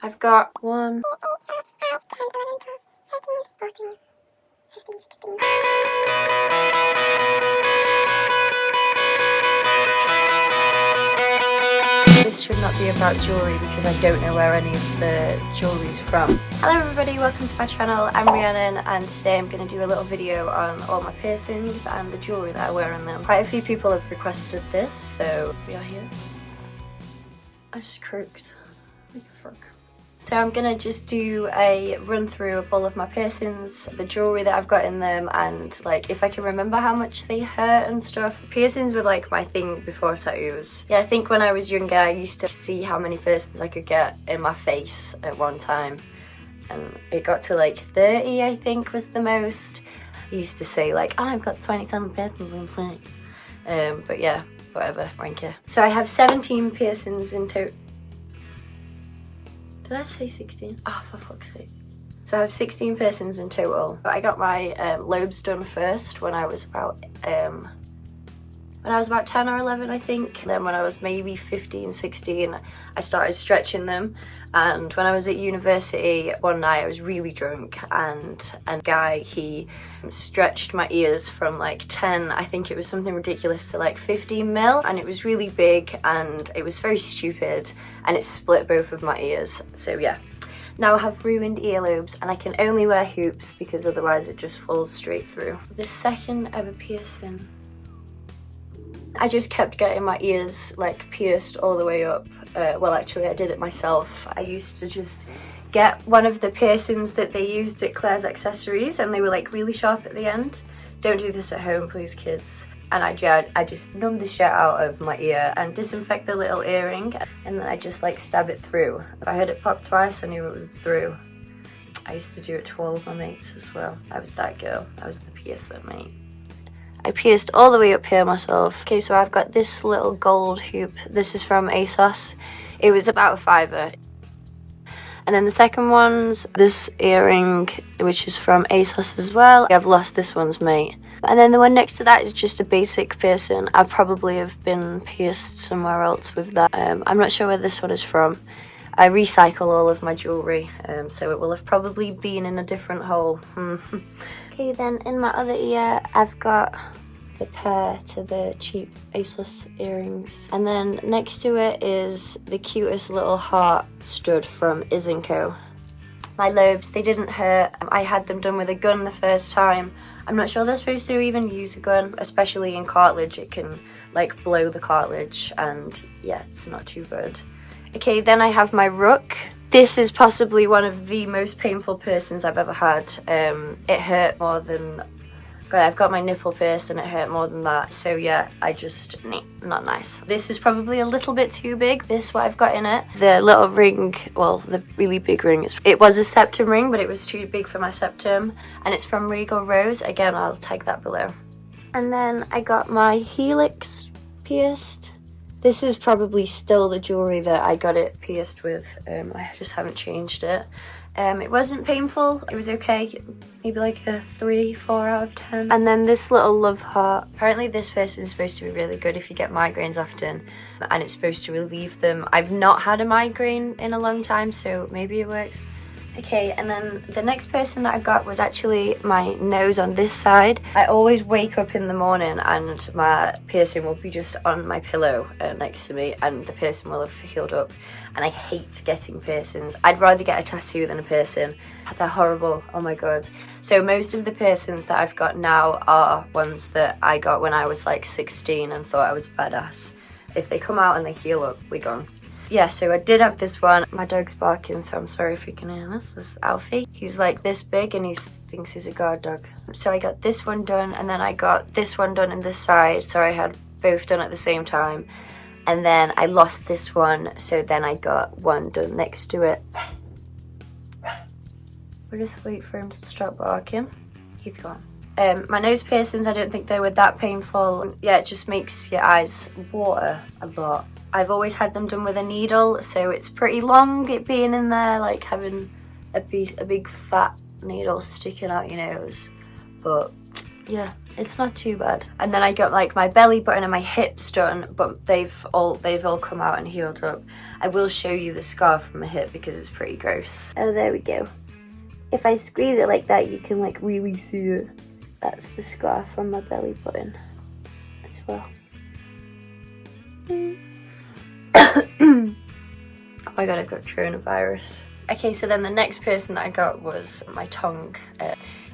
I've got 1, 15, 16. This should not be about jewellery because I don't know where any of the jewellery's from. Hello everybody, welcome to my channel. I'm Rhiannon and today I'm going to do a little video on all my piercings and the jewellery that I wear on them. Quite a few people have requested this, so we are here. I just croaked. Like a frog. So I'm gonna just do a run through of all of my piercings, the jewellery that I've got in them, and like if I can remember how much they hurt and stuff. Piercings were like my thing before tattoos. Yeah, I think when I was younger I used to see how many piercings I could get in my face at one time, and it got to like 30 I think was the most. I used to say like, oh, I've got 27 piercings in my face. But yeah, whatever, wanker. So I have 17 piercings in total. Did I say 16? Oh, for fuck's sake. So I have 16 piercings in total. I got my lobes done first when I was about 10 or 11 I think. Then when I was maybe 15, 16, I started stretching them. And when I was at university one night I was really drunk, and a guy, he stretched my ears from like 10, I think it was something ridiculous, to like 15 mil, and it was really big and it was very stupid, and it split both of my ears. So yeah, now I have ruined earlobes and I can only wear hoops because otherwise it just falls straight through. The second ever piercing, I just kept getting my ears like pierced all the way up. Well, actually I did it myself. I used to just get one of the piercings that they used at Claire's Accessories, and they were like really sharp at the end. Don't do this at home, please, kids. And I just numb the shit out of my ear and disinfect the little earring, and then I just like stab it through. If I heard it pop twice, I knew it was through. I used to do it to all of my mates as well. I was that girl. I was the piercer mate. I pierced all the way up here myself. Okay, so I've got this little gold hoop. This is from ASOS. It was about a £5. And then the second one's this earring, which is from ASOS as well. I've lost this one's mate. And then the one next to that is just a basic piercing. I probably have been pierced somewhere else with that. I'm not sure where this one is from. I recycle all of my jewellery, so it will have probably been in a different hole. Okay, then in my other ear I've got the pair to the cheap ASOS earrings, and then next to it is the cutest little heart stud from Isenco. My lobes, they didn't hurt. I had them done with a gun the first time. I'm not sure they're supposed to even use a gun, especially in cartilage. It can like blow the cartilage, and yeah, it's not too good. Okay, then I have my ROOK. This is possibly one of the most painful piercings I've ever had. It hurt more than... God, I've got my nipple pierced and it hurt more than that. So yeah, not nice. This is probably a little bit too big, this what I've got in it. The little ring, well, the really big ring, it was a SEPTUM ring, but it was too big for my septum. And it's from Regal Rose. Again, I'll tag that below. And then I got my HELIX pierced. This is probably still the jewellery that I got it pierced with. I just haven't changed it. It wasn't painful, it was okay, maybe like a 3, 4 out of 10. And then this little love heart. Apparently this person is supposed to be really good if you get migraines often, and it's supposed to relieve them. I've not had a migraine in a long time, so maybe it works. Okay, and then the next person that I got was actually my nose on this side. I always wake up in the morning and my piercing will be just on my pillow next to me, and the piercing will have healed up. And I hate getting piercings. I'd rather get a tattoo than a piercing. They're horrible, oh my god. So most of the piercings that I've got now are ones that I got when I was like 16 and thought I was a badass. If they come out and they heal up, we're gone. Yeah, so I did have this one. My dog's barking, so I'm sorry if you can hear this. This is Alfie. He's like this big and he thinks he's a guard dog. So I got this one done, and then I got this one done in this side. So I had both done at the same time. And then I lost this one, so then I got one done next to it. We'll just wait for him to stop barking. He's gone. My nose piercings, I don't think they were that painful. Yeah, it just makes your eyes water a lot. I've always had them done with a needle, so it's pretty long, it being in there, like having a big fat needle sticking out your nose. But yeah, it's not too bad. And then I got like my belly button and my hips done, but they've all come out and healed up. I will show you the scar from my hip because it's pretty gross. Oh, there we go. If I squeeze it like that, you can like really see it. That's the scar from my belly button as well. Oh my god, I've got coronavirus. Okay, so then the next person that I got was my tongue.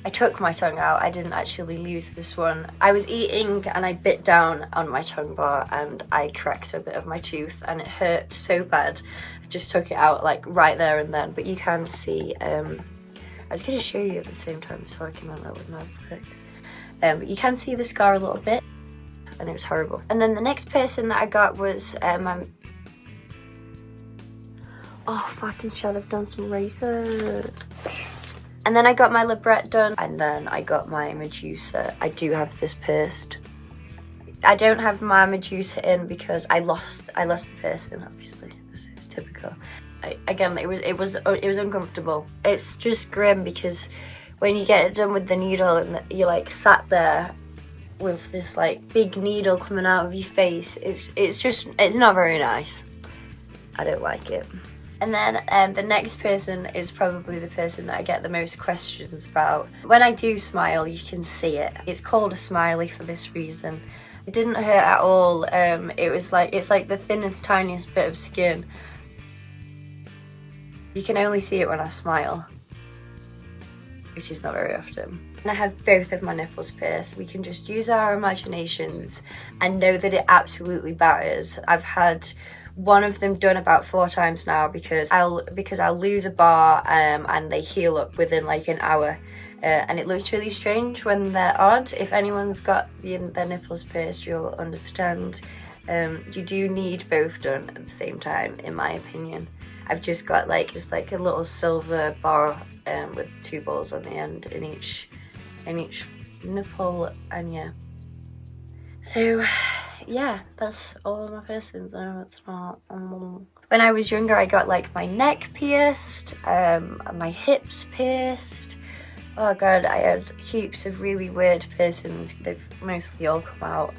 I took my tongue out. I didn't actually lose this one. I was eating and I bit down on my tongue bar and I cracked a bit of my tooth and it hurt so bad. I just took it out like right there and then, but you can see, I was going to show you at the same time so I can that wouldn't have worked. But you can see the scar a little bit and it was horrible. And then the next person that I got was my... Oh, fucking shit, I've done some research. And then I got my libret done, and then I got my Medusa. I do have this pierced. I don't have my Medusa in because I lost the piercing, obviously. This is typical. Again, it was uncomfortable. It's just grim because when you get it done with the needle and you're like sat there with this like big needle coming out of your face, it's not very nice. I don't like it. And then the next person is probably the person that I get the most questions about. When I do smile, you can see it. It's called a smiley for this reason. It didn't hurt at all. It's like the thinnest, tiniest bit of skin. You can only see it when I smile, which is not very often. And I have both of my nipples pierced. We can just use our imaginations and know that it absolutely batters. I've had one of them done about 4 times now because I'll lose a bar and they heal up within like an hour, and it looks really strange when they're odd. If anyone's got their nipples pierced, you'll understand. You do need both done at the same time, in my opinion. I've just got like a little silver bar with 2 balls on the end in each nipple, and yeah. So yeah, that's all of my piercings. No, it's not. When I was younger, I got like my neck pierced, my hips pierced. Oh god, I had heaps of really weird piercings. They've mostly all come out,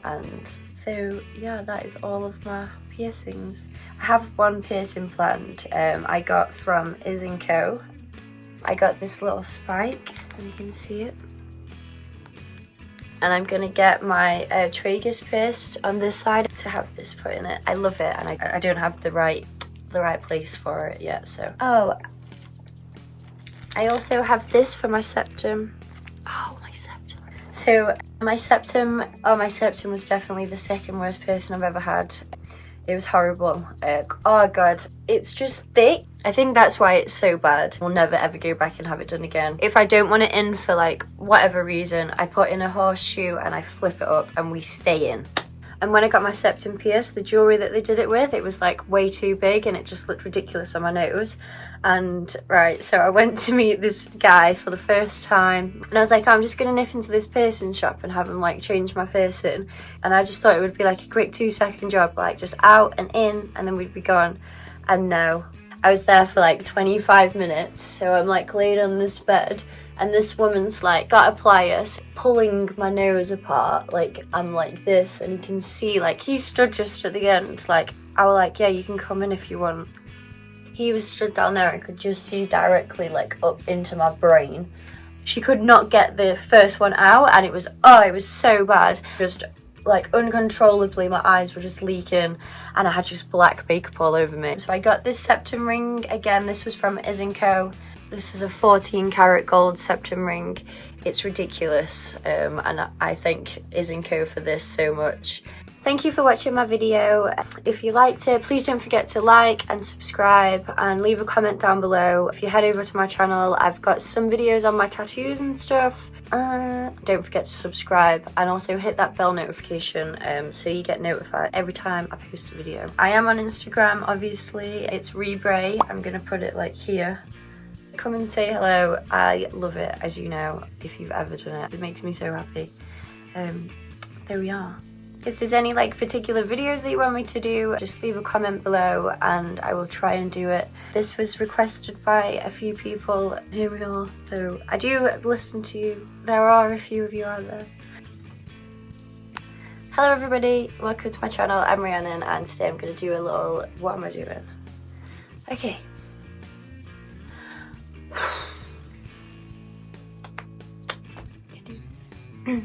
and so yeah, that is all of my piercings. I have one piercing planned. I got from Co. I got this little spike, and you can see it. And I'm gonna get my tragus pierced on this side to have this put in it. I love it, and I don't have the right place for it yet. So I also have this for my septum. Oh, my septum. So my septum was definitely the second worst piercing I've ever had. It was horrible. Oh god, it's just thick. I think that's why it's so bad. We'll never ever go back and have it done again. If I don't want it in for like whatever reason, I put in a horseshoe and I flip it up and we stay in. And when I got my septum pierced, the jewellery that they did it with, it was like way too big and it just looked ridiculous on my nose. And right, so I went to meet this guy for the first time and I was like, oh, I'm just gonna nip into this piercing shop and have him like change my piercing. And I just thought it would be like a quick 2-second job, like just out and in and then we'd be gone. And no, I was there for like 25 minutes. So I'm like laid on this bed and this woman's like got a pliers pulling my nose apart. Like I'm like this and you can see like he stood just at the end. Like I was like, yeah, you can come in if you want. He was stood down there and could just see directly like up into my brain. She could not get the first one out and it was so bad. Just like uncontrollably my eyes were just leaking and I had just black makeup all over me. So I got this septum ring. Again, this was from Co. This is a 14 karat gold septum ring. It's ridiculous and I thank Co for this so much. Thank you for watching my video. If you liked it, please don't forget to like and subscribe and leave a comment down below. If you head over to my channel, I've got some videos on my tattoos and stuff. Don't forget to subscribe and also hit that bell notification so you get notified every time I post a video. I am on Instagram, obviously. It's Rebray. I'm gonna put it like here. Come and say hello. I love it, as you know, if you've ever done it. It makes me so happy. There we are. If there's any like particular videos that you want me to do, just leave a comment below and I will try and do it. This was requested by a few people. Here we are. So I do listen to you. There are a few of you out there. Hello everybody, welcome to my channel. I'm Rhiannon and today I'm going to do a little, what am I doing? Okay. I can do this.